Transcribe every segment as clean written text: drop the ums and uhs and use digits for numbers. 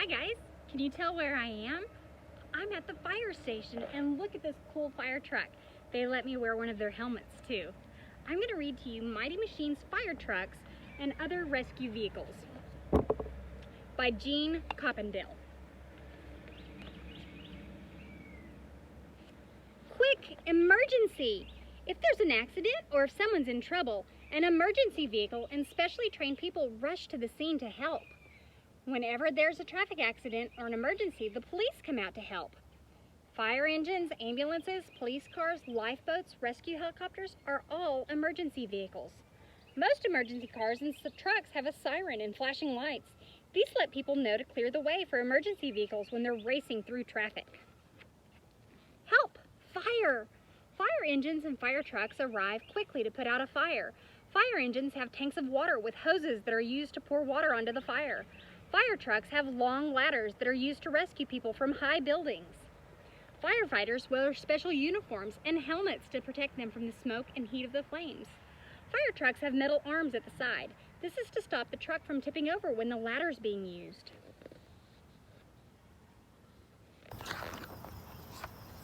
Hi guys, can you tell where I am? I'm at the fire station and look at this cool fire truck. They let me wear one of their helmets too. I'm going to read to you Mighty Machines Fire Trucks and Other Rescue Vehicles by Jean Coppendale. Quick emergency! If there's an accident or if someone's in trouble, an emergency vehicle and specially trained people rush to the scene to help. Whenever there's a traffic accident or an emergency, the police come out to help. Fire engines, ambulances, police cars, lifeboats, rescue helicopters are all emergency vehicles. Most emergency cars and trucks have a siren and flashing lights. These let people know to clear the way for emergency vehicles when they're racing through traffic. Help! Fire! Fire engines and fire trucks arrive quickly to put out a fire. Fire engines have tanks of water with hoses that are used to pour water onto the fire. Fire trucks have long ladders that are used to rescue people from high buildings. Firefighters wear special uniforms and helmets to protect them from the smoke and heat of the flames. Fire trucks have metal arms at the side. This is to stop the truck from tipping over when the ladder is being used.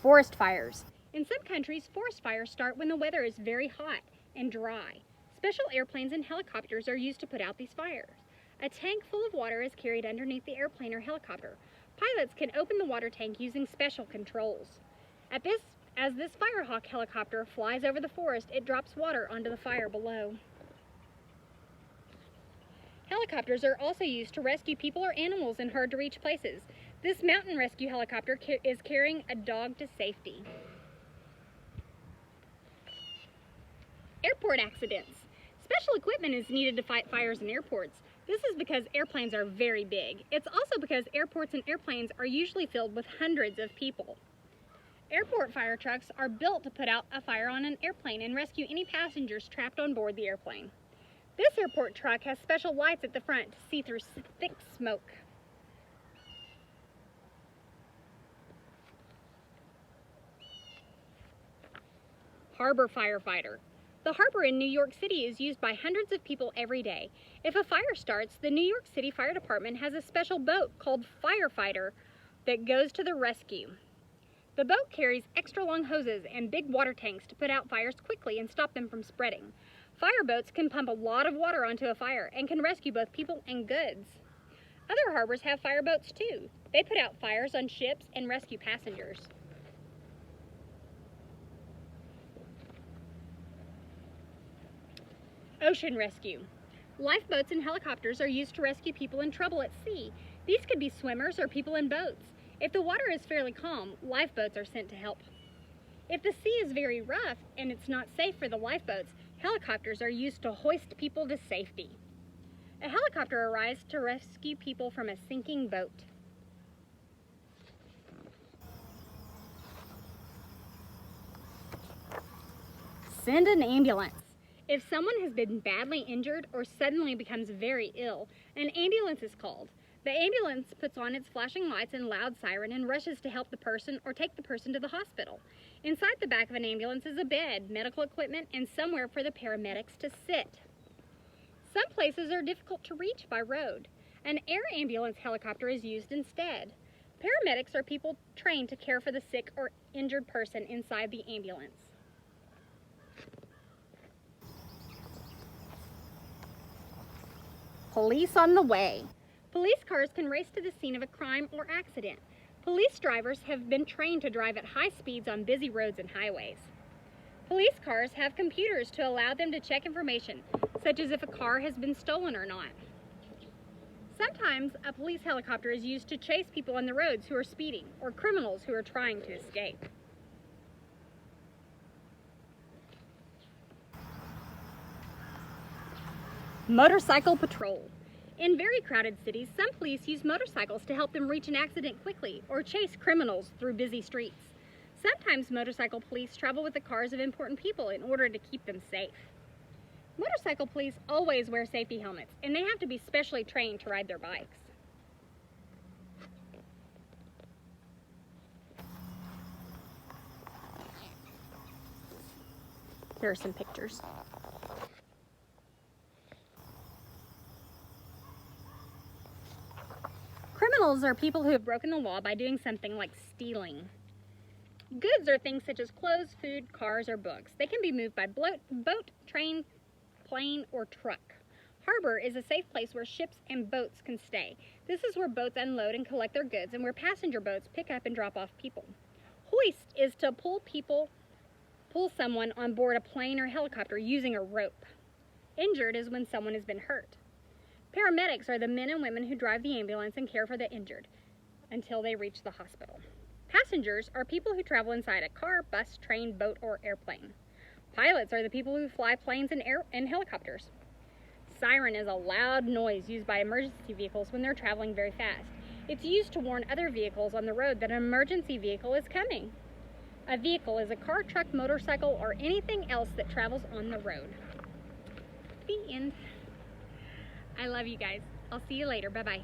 Forest fires. In some countries, forest fires start when the weather is very hot and dry. Special airplanes and helicopters are used to put out these fires. A tank full of water is carried underneath the airplane or helicopter. Pilots can open the water tank using special controls. As this Firehawk helicopter flies over the forest, it drops water onto the fire below. Helicopters are also used to rescue people or animals in hard-to-reach places. This mountain rescue helicopter is carrying a dog to safety. Airport accidents. Special equipment is needed to fight fires in airports. This is because airplanes are very big. It's also because airports and airplanes are usually filled with hundreds of people. Airport fire trucks are built to put out a fire on an airplane and rescue any passengers trapped on board the airplane. This airport truck has special lights at the front to see through thick smoke. Harbor firefighter. The harbor in New York City is used by hundreds of people every day. If a fire starts, the New York City Fire Department has a special boat called Firefighter that goes to the rescue. The boat carries extra long hoses and big water tanks to put out fires quickly and stop them from spreading. Fireboats can pump a lot of water onto a fire and can rescue both people and goods. Other harbors have fireboats too. They put out fires on ships and rescue passengers. Ocean rescue. Lifeboats and helicopters are used to rescue people in trouble at sea. These could be swimmers or people in boats. If the water is fairly calm, lifeboats are sent to help. If the sea is very rough and it's not safe for the lifeboats, helicopters are used to hoist people to safety. A helicopter arrives to rescue people from a sinking boat. Send an ambulance. If someone has been badly injured or suddenly becomes very ill, an ambulance is called. The ambulance puts on its flashing lights and loud siren and rushes to help the person or take the person to the hospital. Inside the back of an ambulance is a bed, medical equipment, and somewhere for the paramedics to sit. Some places are difficult to reach by road. An air ambulance helicopter is used instead. Paramedics are people trained to care for the sick or injured person inside the ambulance. Police on the way. Police cars can race to the scene of a crime or accident. Police drivers have been trained to drive at high speeds on busy roads and highways. Police cars have computers to allow them to check information, such as if a car has been stolen or not. Sometimes a police helicopter is used to chase people on the roads who are speeding or criminals who are trying to escape. Motorcycle patrol. In very crowded cities, some police use motorcycles to help them reach an accident quickly or chase criminals through busy streets. Sometimes motorcycle police travel with the cars of important people in order to keep them safe. Motorcycle police always wear safety helmets, and they have to be specially trained to ride their bikes. Here are some pictures. Criminals are people who have broken the law by doing something like stealing. Goods are things such as clothes, food, cars, or books. They can be moved by boat, train, plane, or truck. Harbor is a safe place where ships and boats can stay. This is where boats unload and collect their goods and where passenger boats pick up and drop off people. Hoist is to pull someone on board a plane or helicopter using a rope. Injured is when someone has been hurt. Paramedics are the men and women who drive the ambulance and care for the injured until they reach the hospital. Passengers are people who travel inside a car, bus, train, boat, or airplane. Pilots are the people who fly planes and helicopters. Siren is a loud noise used by emergency vehicles when they're traveling very fast. It's used to warn other vehicles on the road that an emergency vehicle is coming. A vehicle is a car, truck, motorcycle, or anything else that travels on the road. The end. I love you guys. I'll see you later. Bye-bye.